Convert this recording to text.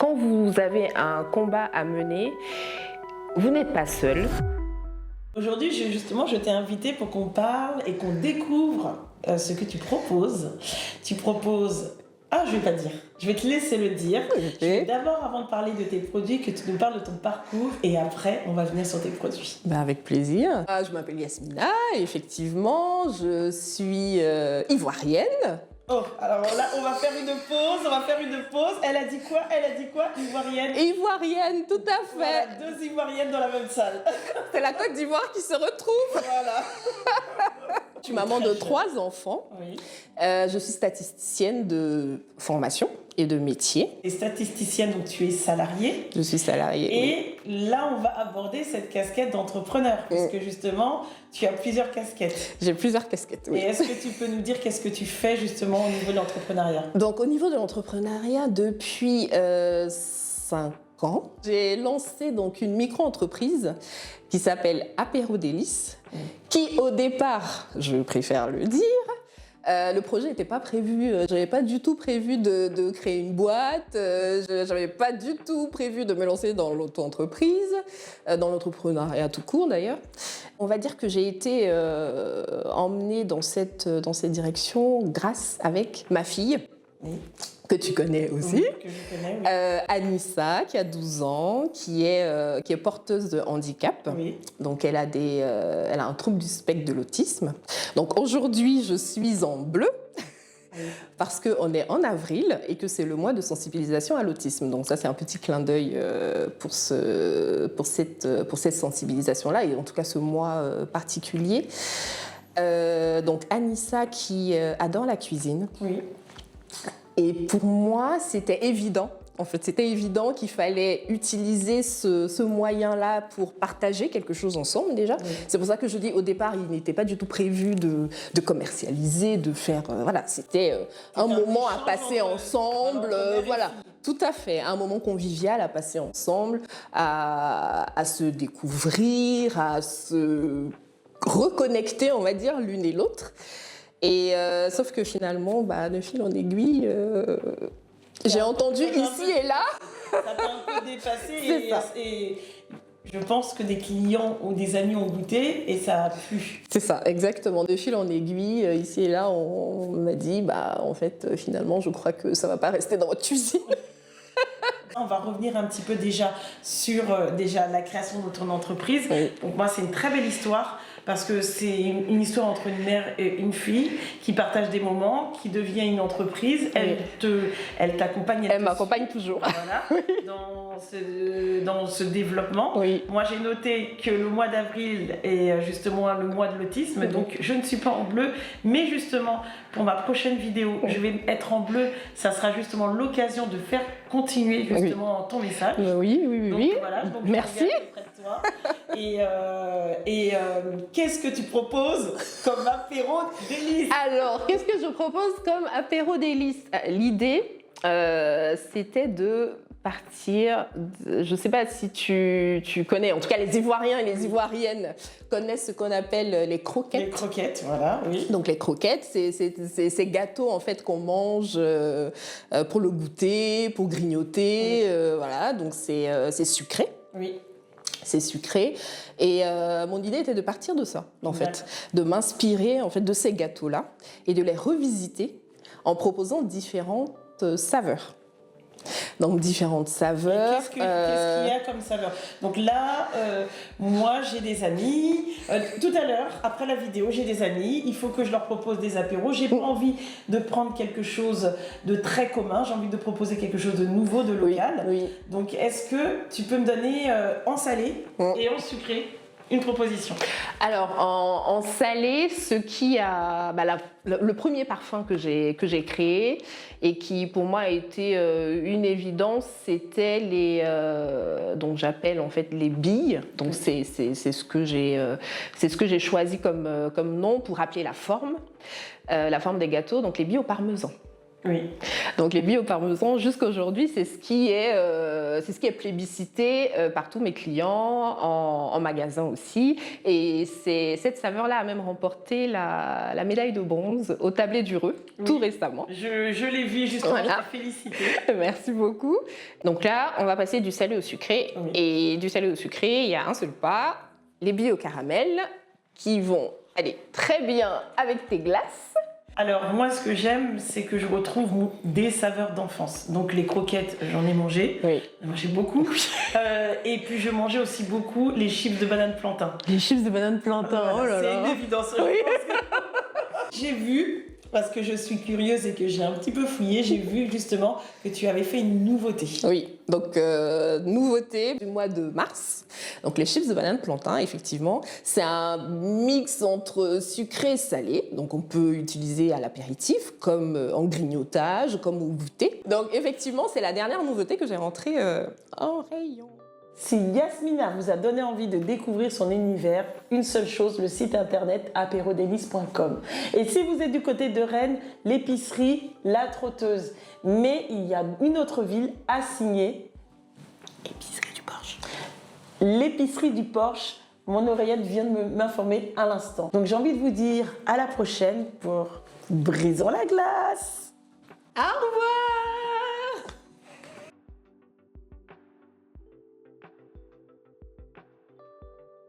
Quand vous avez un combat à mener, vous n'êtes pas seul. Aujourd'hui, je t'ai invité pour qu'on parle et qu'on découvre ce que tu proposes. Tu proposes... Ah, je vais pas dire. Je vais te laisser le dire. Okay. Je vais d'abord, avant de parler de tes produits, que tu nous parles de ton parcours et après, on va venir sur tes produits. Avec plaisir. Je m'appelle Yasmina et effectivement, je suis ivoirienne. Oh, alors là, on va faire une pause. Elle a dit quoi? Ivoirienne. Ivoirienne, tout à fait. Voilà, 2 Ivoiriennes dans la même salle. C'est la Côte d'Ivoire qui se retrouve. Voilà. Je suis maman de 3 enfants. Oui. Je suis statisticienne de formation et de métier. Et statisticienne, donc tu es salariée. Je suis salariée. Et là, on va aborder cette casquette d'entrepreneur, puisque justement, tu as plusieurs casquettes. J'ai plusieurs casquettes, oui. Et est-ce que tu peux nous dire qu'est-ce que tu fais justement au niveau de l'entrepreneuriat? Donc au niveau de l'entrepreneuriat, depuis 5 ans, j'ai lancé donc une micro-entreprise qui s'appelle Apéro Délices, qui au départ, je préfère le dire, le projet n'était pas prévu, j'avais pas du tout prévu de créer une boîte, j'avais pas du tout prévu de me lancer dans l'auto-entreprise, dans l'entrepreneuriat tout court d'ailleurs. On va dire que j'ai été emmenée dans cette direction grâce avec ma fille, que tu connais aussi, Que je connais, oui. Anissa, qui a 12 ans, qui est porteuse de handicap. Oui. Donc elle a un trouble du spectre de l'autisme. Donc aujourd'hui, je suis en bleu. Oui. Parce qu'on est en avril et que c'est le mois de sensibilisation à l'autisme. Donc ça, c'est un petit clin d'œil pour cette sensibilisation-là, et en tout cas ce mois particulier. Donc Anissa qui adore la cuisine. Oui. Et pour moi, c'était évident. En fait, c'était évident qu'il fallait utiliser ce moyen-là pour partager quelque chose ensemble déjà. Oui. C'est pour ça que je dis au départ, il n'était pas du tout prévu de commercialiser, de faire... voilà, c'était un moment à passer ensemble. Voilà, tout à fait. Un moment convivial à passer ensemble, à se découvrir, à se reconnecter, on va dire, l'une et l'autre. Et sauf que finalement, de fil en aiguille, j'ai entendu ici et là. Ça t'a un peu dépassé et je pense que des clients ou des amis ont goûté et ça a plu. C'est ça, exactement. De fil en aiguille, ici et là, on m'a dit, en fait, finalement, je crois que ça ne va pas rester dans votre cuisine. On va revenir un petit peu déjà sur la création de ton entreprise. Oui. Donc moi, c'est une très belle histoire parce que c'est une histoire entre une mère et une fille qui partagent des moments, qui devient une entreprise. Elle t'accompagne. Elle m'accompagne toujours. Voilà, oui. dans ce développement. Oui. Moi, j'ai noté que le mois d'avril est justement le mois de l'autisme, oui. Donc je ne suis pas en bleu, mais justement, pour ma prochaine vidéo, je vais être en bleu. Ça sera justement l'occasion de faire continuer justement ton message. Oui. Donc, voilà, donc merci. Près de toi. Et qu'est-ce que tu proposes comme apéro délice? Alors, qu'est-ce que je propose comme apéro délice? L'idée, c'était de partir, je ne sais pas si tu connais, en tout cas les Ivoiriens et les Ivoiriennes connaissent ce qu'on appelle les croquettes. Les croquettes, voilà, oui. Donc les croquettes, c'est ces gâteaux en fait qu'on mange pour le goûter, pour grignoter, oui. Voilà, donc c'est sucré. Oui. C'est sucré et mon idée était de partir de ça en fait, de m'inspirer en fait de ces gâteaux-là et de les revisiter en proposant différentes saveurs. Donc différentes saveurs. Qu'est-ce qu'il y a comme saveur? Donc là, moi j'ai des amis. Tout à l'heure, après la vidéo, j'ai des amis. Il faut que je leur propose des apéros. J'ai pas envie de prendre quelque chose de très commun. J'ai envie de proposer quelque chose de nouveau, de local. Oui. Donc est-ce que tu peux me donner en salé et en sucré une proposition? Alors, en salé, ce qui a... le premier parfum que j'ai créé et qui, pour moi, a été une évidence, c'était donc j'appelle en fait les billes. Donc, c'est ce que j'ai choisi comme nom pour rappeler la forme des gâteaux. Donc, les billes au parmesan. Oui. Donc les billes au parmesan, jusqu'à aujourd'hui, c'est ce qui est plébiscité par tous mes clients, en magasin aussi. Et cette saveur-là a même remporté la médaille de bronze au Tablé du Reux, tout récemment. Je l'ai vu justement, Voilà. je t'ai félicité. Merci beaucoup. Donc là, on va passer du salé au sucré. Oui. Et du salé au sucré, il y a un seul pas, les billes au caramel, qui vont aller très bien avec tes glaces. Alors moi, ce que j'aime, c'est que je retrouve des saveurs d'enfance. Donc les croquettes, j'en ai mangé. Oui. J'en ai mangé beaucoup. Et puis je mangeais aussi beaucoup les chips de banane plantain. Les chips de banane plantain, oh là C'est là. une évidence. Oui. J'ai vu, parce que je suis curieuse et que j'ai un petit peu fouillé, j'ai vu justement que tu avais fait une nouveauté. Oui, donc nouveauté du mois de mars. Donc les chips de banane plantain, effectivement, c'est un mix entre sucré et salé. Donc on peut utiliser à l'apéritif, comme en grignotage, comme au goûter. Donc effectivement, c'est la dernière nouveauté que j'ai rentrée en rayon. Si Yasmina vous a donné envie de découvrir son univers, une seule chose, le site internet apérodélice.com. Et si vous êtes du côté de Rennes, l'épicerie La Trotteuse. Mais il y a une autre ville à signer. Épicerie du Porche. L'épicerie du Porche. Mon oreillette vient de m'informer à l'instant. Donc j'ai envie de vous dire à la prochaine pour Brisons la glace. Au revoir!